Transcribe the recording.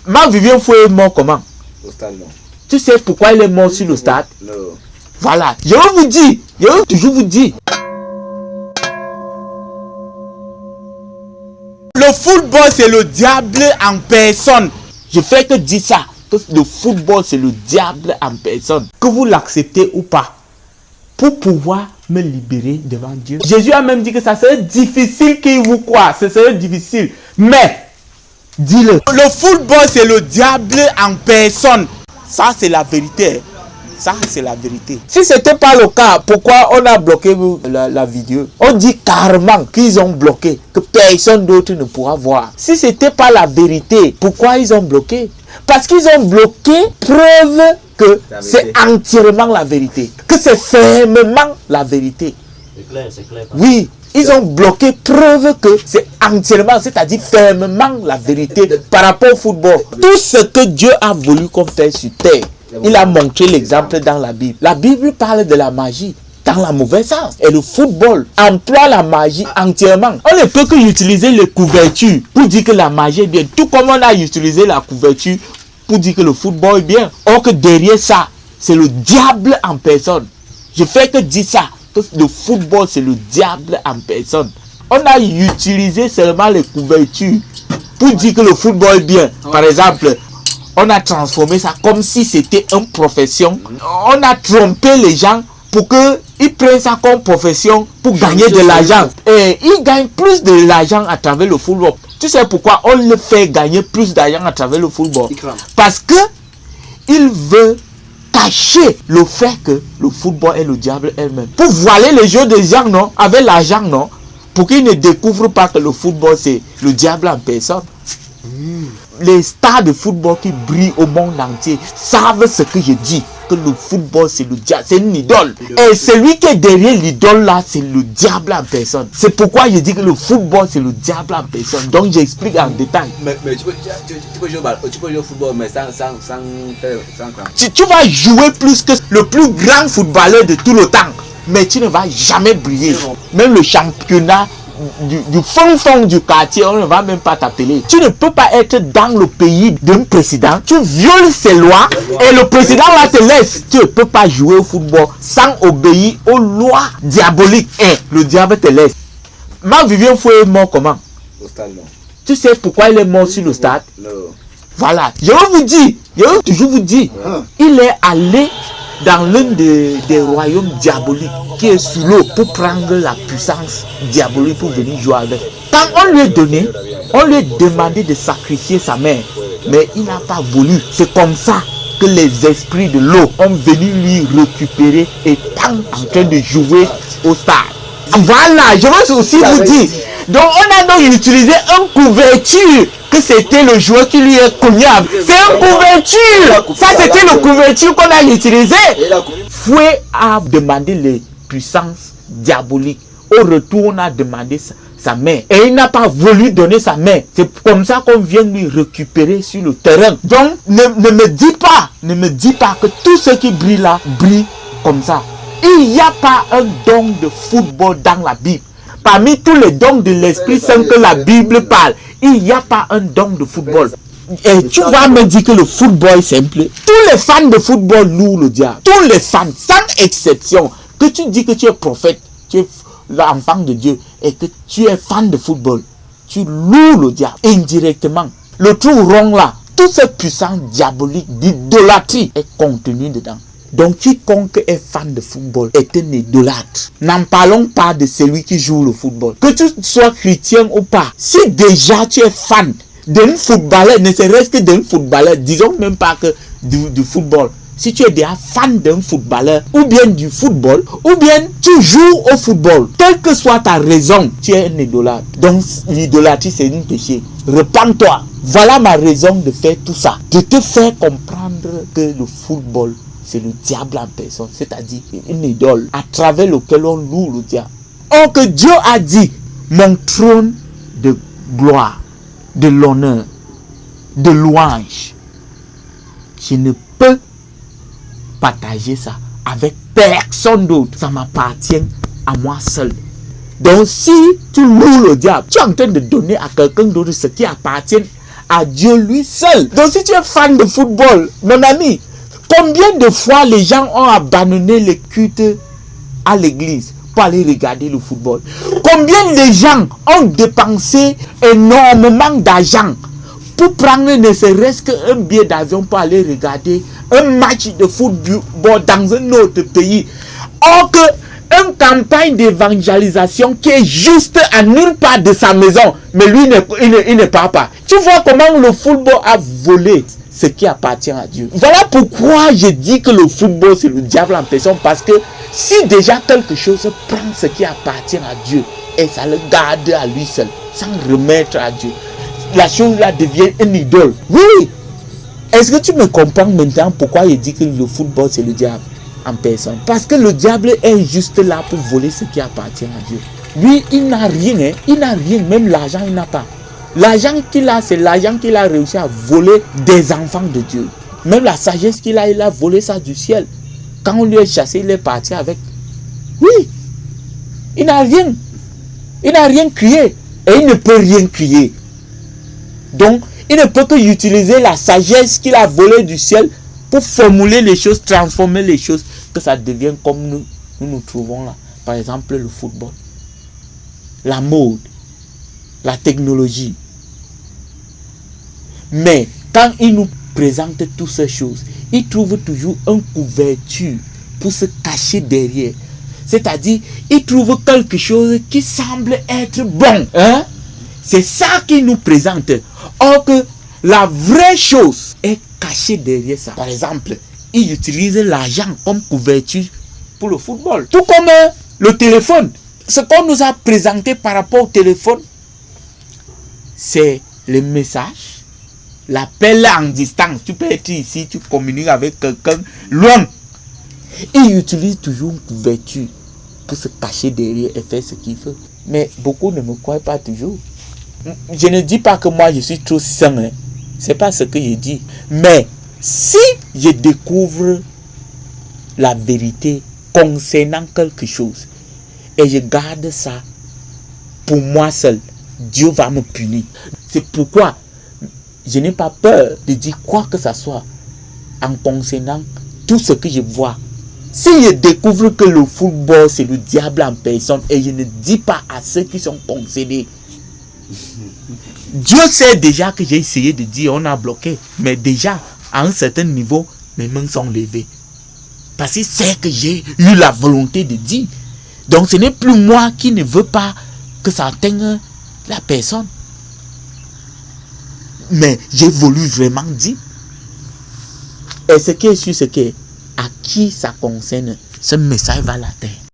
Marc-Vivien Foé est mort comment? Au stade, non. Tu sais pourquoi il est mort sur le stade? Non. Voilà, je vous dis, je vais toujours vous dire. Le football, c'est le diable en personne. Je fais que dire ça. Que le football, c'est le diable en personne. Que vous l'acceptez ou pas. Pour pouvoir me libérer devant Dieu. Jésus a même dit que ça serait difficile qu'il vous croie. Ce serait difficile. Mais, dis-le. Le football, c'est le diable en personne. Ça, c'est la vérité. Ça, c'est la vérité. Si ce n'était pas le cas, pourquoi on a bloqué la vidéo? On dit carrément qu'ils ont bloqué, que personne d'autre ne pourra voir. Si ce n'était pas la vérité, pourquoi ils ont bloqué? Parce qu'ils ont bloqué, preuve que c'est entièrement la vérité. Que c'est fermement la vérité. C'est clair, c'est clair. Oui, ils ont bloqué, preuve que c'est entièrement, c'est-à-dire fermement la vérité par rapport au football. Tout ce que Dieu a voulu qu'on fasse sur terre, il a montré l'exemple dans la Bible. La Bible parle de la magie dans la mauvaise sens. Et le football emploie la magie entièrement. On ne peut que utiliser les couvertures pour dire que la magie est bien. Tout comme on a utilisé la couverture pour dire que le football est bien. Or que derrière ça, c'est le diable en personne. Je fais que dire ça. Que le football, c'est le diable en personne. On a utilisé seulement les couvertures pour dire que le football est bien. Par exemple, on a transformé ça comme si c'était une profession. On a trompé les gens pour qu'ils prennent ça comme profession pour gagner de l'argent. Et ils gagnent plus de l'argent à travers le football. Tu sais pourquoi on le fait gagner plus d'argent à travers le football? Parce que il veut cacher le fait que le football est le diable elle-même. Pour voiler les yeux des gens, non? Avec l'argent, non? Pour qu'ils ne découvrent pas que le football, c'est le diable en personne. Les stars de football qui brillent au monde entier savent ce que je dis, que le football c'est le diable, c'est une idole. Et celui qui est derrière l'idole là, c'est le diable en personne. C'est pourquoi je dis que le football c'est le diable en personne. Donc j'explique en détail. Mais tu peux jouer au football, mais sans Tu vas jouer plus que le plus grand footballeur de tout le temps, mais tu ne vas jamais briller. Même le championnat du fond du quartier, on ne va même pas t'appeler. Tu ne peux pas être dans le pays d'un président. Tu violes ses lois et le président là te laisse. Tu ne peux pas jouer au football sans obéir aux lois diaboliques. Et le diable te laisse. Marc-Vivien Foé est mort comment? Au stade, non. Tu sais pourquoi il est mort sur le stade? Non. Voilà. Je vais vous dire. Je vais toujours vous dire. Il est allé dans l'un des royaumes diaboliques qui est sous l'eau pour prendre la puissance diabolique pour venir jouer avec. Quand on lui a donné, on lui a demandé de sacrifier sa mère, mais il n'a pas voulu. C'est comme ça que les esprits de l'eau ont venu lui récupérer étant en train de jouer au stade. Voilà, je veux aussi vous dire. Donc on a donc utilisé une couverture que c'était le joueur qui lui est cogné. C'est une couverture. Ça c'était la couverture qu'on a utilisée. Fouet a demandé les puissances diaboliques. Au retour, on a demandé sa main. Et il n'a pas voulu donner sa main. C'est comme ça qu'on vient lui récupérer sur le terrain. Donc ne me dis pas que tous ceux qui brillent là brillent comme ça. Il n'y a pas un don de football dans la Bible. Parmi tous les dons de l'Esprit Saint que la Bible parle, il n'y a pas un don de football. Et tu vas me dire que le football est simple. Tous les fans de football louent le diable. Tous les fans, sans exception. Que tu dis que tu es prophète, tu es l'enfant de Dieu et que tu es fan de football, tu loues le diable indirectement. Le trou rond là, toute cette puissance diabolique d'idolâtrie est contenue dedans. Donc quiconque est fan de football est un idolâtre. N'en parlons pas de celui qui joue le football. Que tu sois chrétien ou pas, si déjà tu es fan d'un footballeur, ne serait-ce que d'un footballeur, disons même pas que du football. Si tu es déjà fan d'un footballeur, ou bien du football, ou bien tu joues au football, quelle que soit ta raison, tu es un idolâtre. Donc l'idolâtrie c'est un péché. Repends-toi. Voilà ma raison de faire tout ça. De te faire comprendre que le football c'est le diable en personne, c'est-à-dire une idole à travers lequel on loue le diable. Or que Dieu a dit, mon trône de gloire, de l'honneur, de louange, je ne peux partager ça avec personne d'autre. Ça m'appartient à moi seul. Donc si tu loues le diable, tu es en train de donner à quelqu'un d'autre ce qui appartient à Dieu lui seul. Donc si tu es fan de football, mon ami, combien de fois les gens ont abandonné le culte à l'église pour aller regarder le football? Combien de gens ont dépensé énormément d'argent pour prendre ne serait-ce qu'un billet d'avion pour aller regarder un match de football dans un autre pays? Or que une campagne d'évangélisation qui est juste à nulle part de sa maison, mais lui il ne part pas. Tu vois comment le football a volé ce qui appartient à Dieu. Voilà pourquoi je dis que le football c'est le diable en personne, parce que si déjà quelque chose prend ce qui appartient à Dieu et ça le garde à lui seul, sans remettre à Dieu, la chose là devient une idole. Oui. Est-ce que tu me comprends maintenant pourquoi je dis que le football c'est le diable en personne? Parce que le diable est juste là pour voler ce qui appartient à Dieu. Lui, il n'a rien, hein? Il n'a rien, même l'argent, il n'a pas. L'argent qu'il a, c'est l'argent qu'il a réussi à voler des enfants de Dieu. Même la sagesse qu'il a, il a volé ça du ciel. Quand on lui a chassé, il est parti avec. Oui, il n'a rien. Il n'a rien crié. Et il ne peut rien crier. Donc, il ne peut que utiliser la sagesse qu'il a volée du ciel pour formuler les choses, transformer les choses, que ça devienne comme nous trouvons là. Par exemple, le football, la mode, la technologie. Mais quand il nous présente toutes ces choses, il trouve toujours une couverture pour se cacher derrière. C'est-à-dire, il trouve quelque chose qui semble être bon. Hein? C'est ça qu'il nous présente. Or que la vraie chose est cachée derrière ça. Par exemple, il utilise l'argent comme couverture pour le football. Tout comme le téléphone. Ce qu'on nous a présenté par rapport au téléphone, c'est le message, l'appel en distance. Tu peux être ici, tu communiques avec quelqu'un loin. Il utilise toujours une couverture pour se cacher derrière et faire ce qu'il veut. Mais beaucoup ne me croient pas toujours. Je ne dis pas que moi je suis trop saint, hein. C'est pas ce que je dis. Mais si je découvre la vérité concernant quelque chose et je garde ça pour moi seul, Dieu va me punir. C'est pourquoi je n'ai pas peur de dire quoi que ce soit en concernant tout ce que je vois. Si je découvre que le football c'est le diable en personne et je ne dis pas à ceux qui sont concernés, Dieu sait déjà que j'ai essayé de dire, on a bloqué. Mais déjà, à un certain niveau, mes mains sont levées. Parce qu'il sait que j'ai eu la volonté de dire. Donc ce n'est plus moi qui ne veux pas que ça atteigne la personne. Mais j'ai voulu vraiment dire. Et ce qui est sûr, c'est que à qui ça concerne, ce message va l'atteindre.